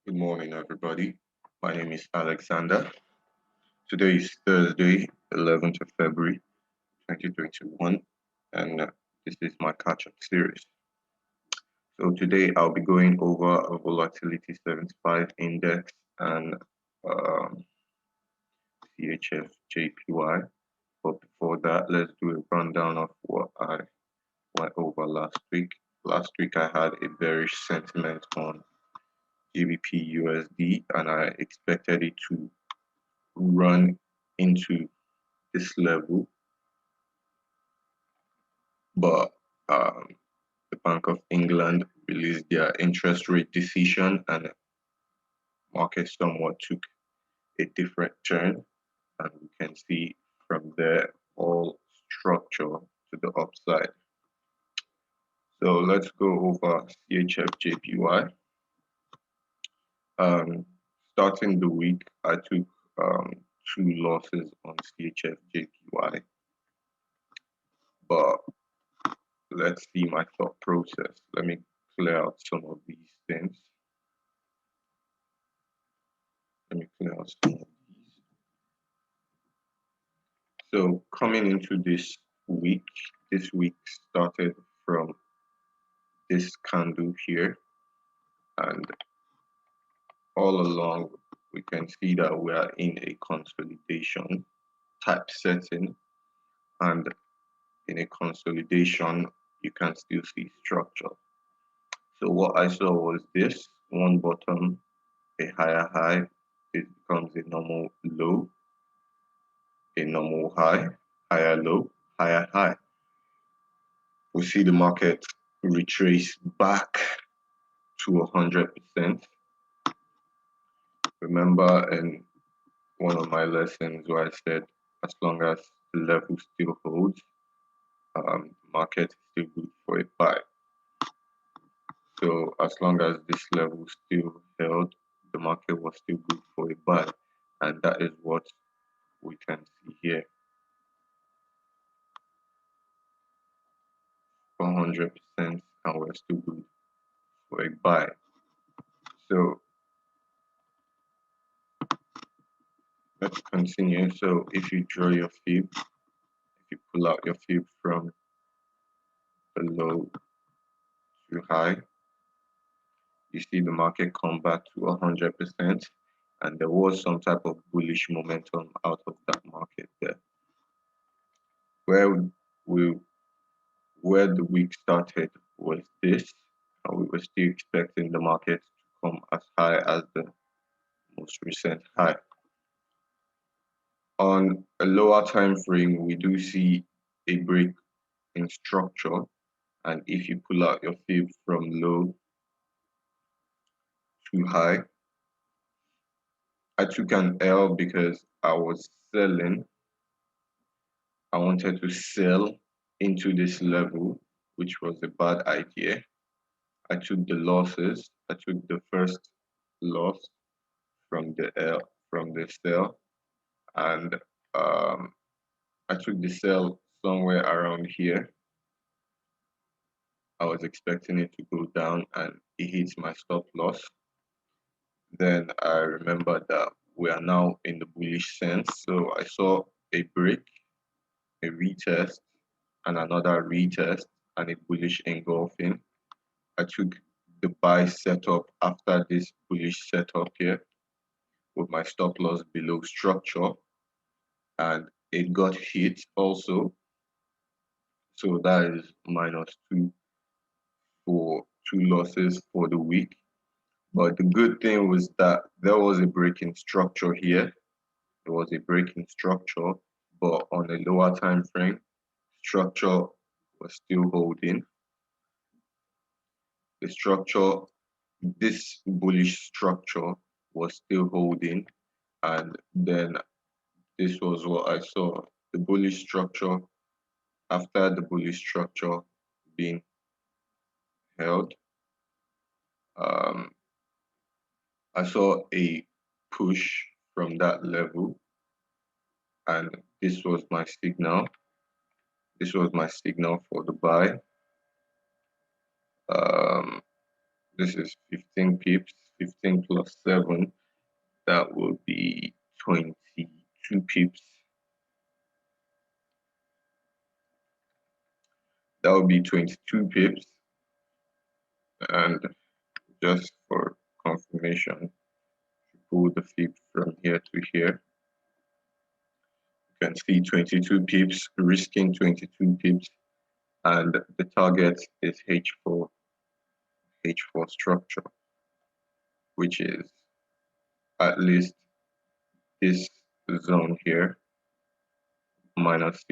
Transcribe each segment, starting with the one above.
Good morning, everybody. My name is Alexander. Today is Thursday, 11th of February, 2021, and this is my catch-up series. So today I'll be going over a volatility 75 index and um, CHF JPY. But before that, let's do a rundown of what I went over last week. Last week I had a bearish sentiment on GBP USD, and I expected it to run into this level, but um, the Bank of England released their interest rate decision, and market somewhat took a different turn, and we can see from there all structure to the upside. So let's go over CHF JPY. Um, Starting the week, I took two losses on CHF JPY, but let's see my thought process. Let me clear out some of these things. Let me clear out some of these. So coming into this week started from this candle here, and all along we can see that we are in a consolidation type setting, and in a consolidation you can still see structure. So what I saw was this one bottom, a higher high, it becomes a normal low, a normal high, higher low, higher high. We see the market retrace back to 100%. Remember in one of my lessons where I said as long as the level still holds, the market is still good for a buy. So as long as this level still held, the market was still good for a buy, and that is what we can see here. 100%, and we're still good for a buy. So let's continue. So if you draw your fib, if you pull out your fib from the low to high, you see the market come back to 100%, and there was some type of bullish momentum out of that market there. Where we where the week started was this, and we were still expecting the market to come as high as the most recent high. On a lower time frame, we do see a break in structure, and if you pull out your fib from low to high, I took an L because I was selling. I wanted to sell into this level, which was a bad idea. I took the losses. I took the first loss from the L from the sell, and I took the sell somewhere around here. I was expecting it to go down, and it hits my stop loss. Then I remembered that we are now in the bullish sense, so I saw a break, a retest, and another retest, and a bullish engulfing. I took the buy setup after this bullish setup here with my stop loss below structure, and it got hit also. So that is -2 for two losses for the week. But the good thing was that there was a breaking structure here. There was a breaking structure, but on a lower time frame, structure was still holding. The structure, this bullish structure was still holding, and then this was what I saw. The bullish structure, after the bullish structure being held, um, I saw a push from that level, and this was my signal. This was my signal for the buy. Um, this is 15 pips. 15 plus 7, that will be 22 pips. That will be 22 pips. And just for confirmation, pull the fib from here to here. You can see 22 pips, risking 22 pips, and the target is H4 structure, which is at least this zone here, minus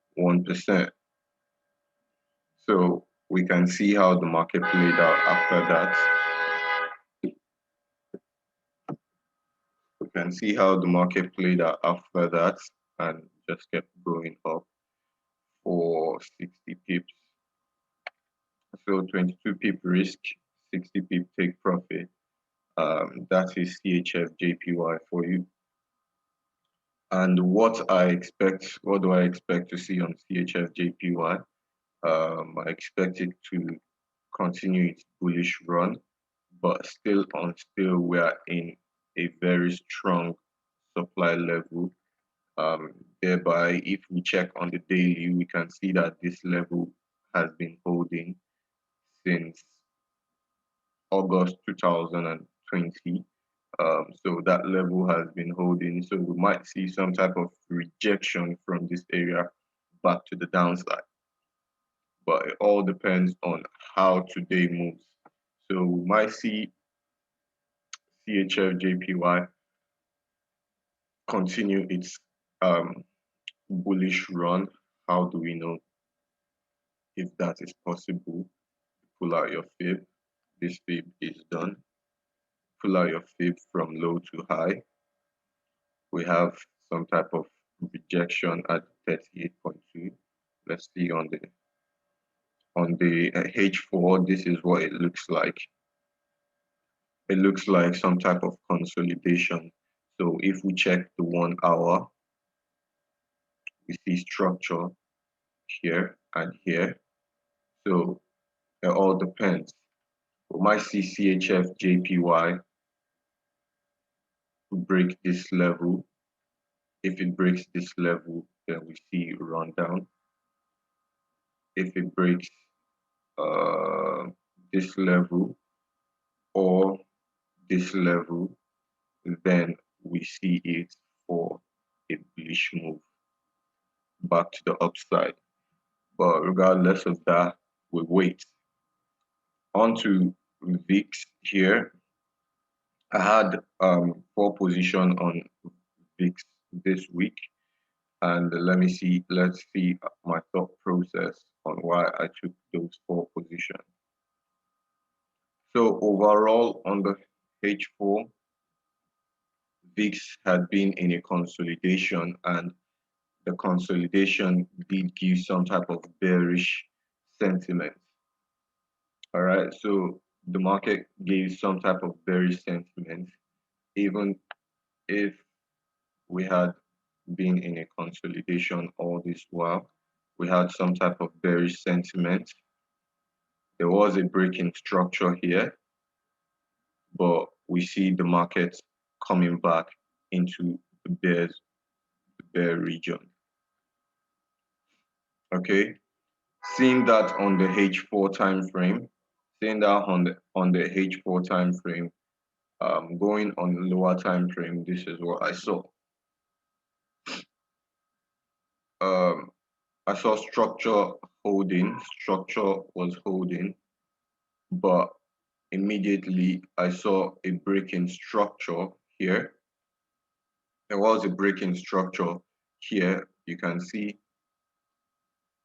61%. So we can see how the market played out after that. We can see how the market played out after that and just kept going up for 60 pips. So 22 pip risk, 60 pip take profit. That is CHF JPY for you. And what do I expect to see on CHF JPY? I expect it to continue its bullish run, but still we are in a very strong supply level. Thereby, if we check on the daily, we can see that this level has been holding since August 2020. So that level has been holding. So we might see some type of rejection from this area back to the downside. But it all depends on how today moves. So we might see CHF JPY continue its bullish run. How do we know if that is possible? Pull out your fib. This fib is done. Pull out your fib from low to high. We have some type of rejection at 38.2. Let's see on the H4. This is what it looks like. It looks like some type of consolidation. So if we check the 1 hour, we see structure here and here. So it all depends. We might see CHF JPY break this level. If it breaks this level, then we see rundown. If it breaks this level or this level, then we see it for a bullish move back to the upside. But regardless of that, we wait. On to VIX here. I had 4 position on VIX this week, and let's see my thought process on why I took those 4 positions. So overall on the H4, VIX had been in a consolidation, and the consolidation did give some type of bearish sentiment. All right, so the market gave some type of bearish sentiment, even if we had been in a consolidation all this while. We had some type of bearish sentiment. There was a breaking structure here, but we see the market coming back into the bear region. Okay, seeing that on the H4 time frame, H4 time frame, going on the lower time frame, this is what I saw. I saw structure was holding, but immediately I saw a break in structure here. There was a break in structure here. You can see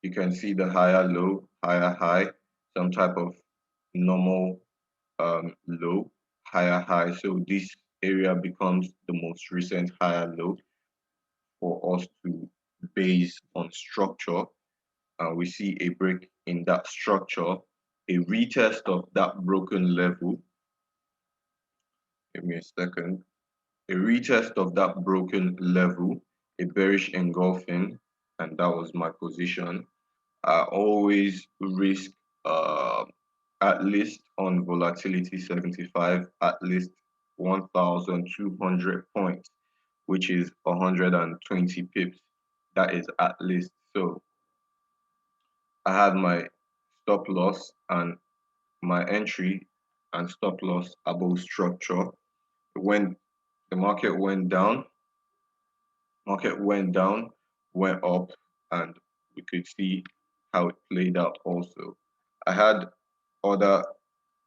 the higher low, higher high, some type of normal low, higher high. So this area becomes the most recent higher low for us to base on structure. We see a break in that structure, a retest of that broken level. Give me a second. A retest of that broken level, a bearish engulfing, and that was my position. I always risk at least on volatility 75, at least 1,200 points, which is 120 pips. That is at least. So I had my stop loss and my entry and stop loss above structure. When the market went down, went up, and we could see how it played out also. I had other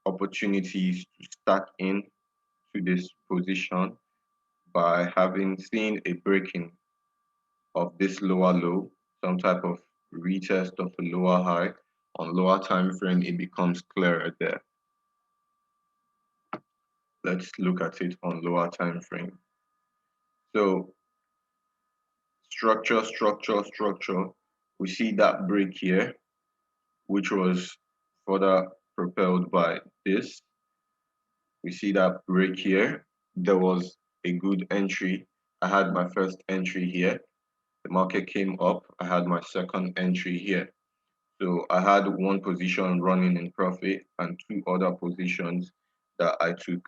opportunities to stack in to this position by having seen a breaking of this lower low, some type of retest of a lower high. On lower time frame, it becomes clearer there. Let's look at it on lower time frame. So structure. We see that break here, which was further propelled by this. We see that break here. There was a good entry. I had my first entry here. The market came up. I had my second entry here. So I had one position running in profit and two other positions that I took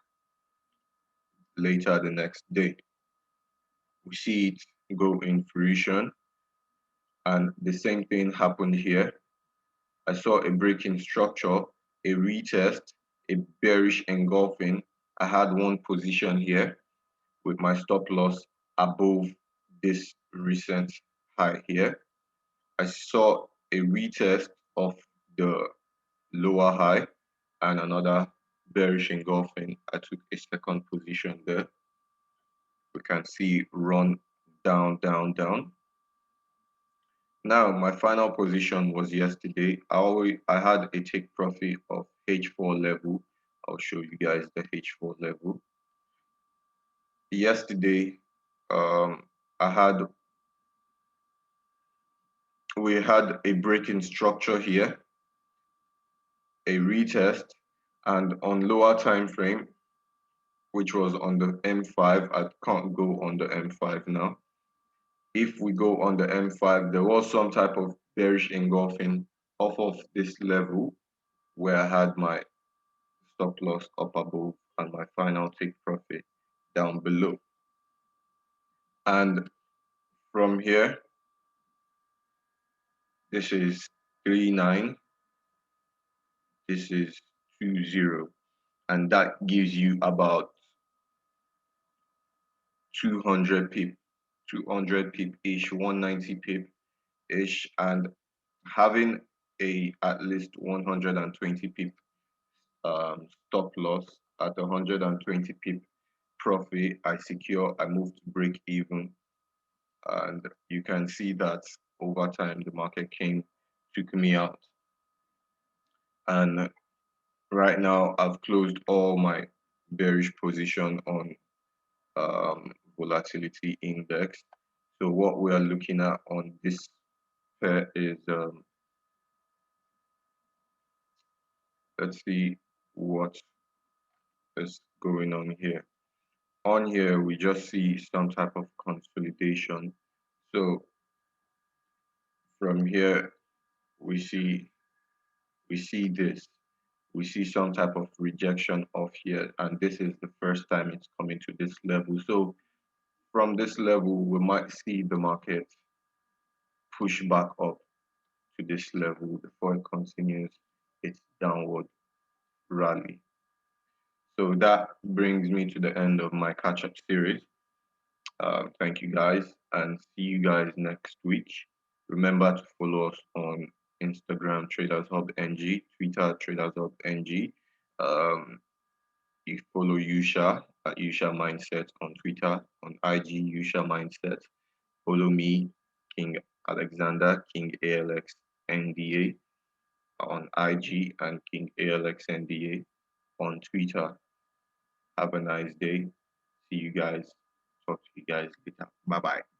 later the next day. We see it go in fruition, and the same thing happened here. I saw a break in structure, a retest, a bearish engulfing. I had one position here with my stop loss above this recent high here. I saw a retest of the lower high and another bearish engulfing. I took a second position there. We can see run down. Now my final position was yesterday. I had a take profit of H4 level. I'll show you guys the H4 level. Yesterday, um, I had we had a breaking structure here, a retest, and on lower time frame, which was on the M5. I can't go on the M5 now. If we go on the M5, there was some type of bearish engulfing off of this level where I had my stop loss up above and my final take profit down below. And from here, this is 39, this is 20, and that gives you about 200 pip, 200 pip ish, 190 pip ish, and having a at least 120 pip stop loss at 120 pip profit, I moved to break even, and you can see that over time the market took me out, and right now I've closed all my bearish position on volatility index. So what we are looking at on this pair is let's see what is going on here. On here we just see some type of consolidation. So from here we see this. We see some type of rejection off here, and this is the first time it's coming to this level. So from this level, we might see the market push back up to this level before it continues its downward rally. So that brings me to the end of my catch-up series. Thank you guys, and see you guys next week. Remember to follow us on Instagram, Traders Hub NG, Twitter, Traders Hub NG. You follow Yusha at Yusha Mindset on Twitter, on IG Yusha Mindset. Follow me, King Alexander, King ALXNDA on IG, and King ALXNDA on Twitter. Have a nice day. See you guys. Talk to you guys later. Bye bye.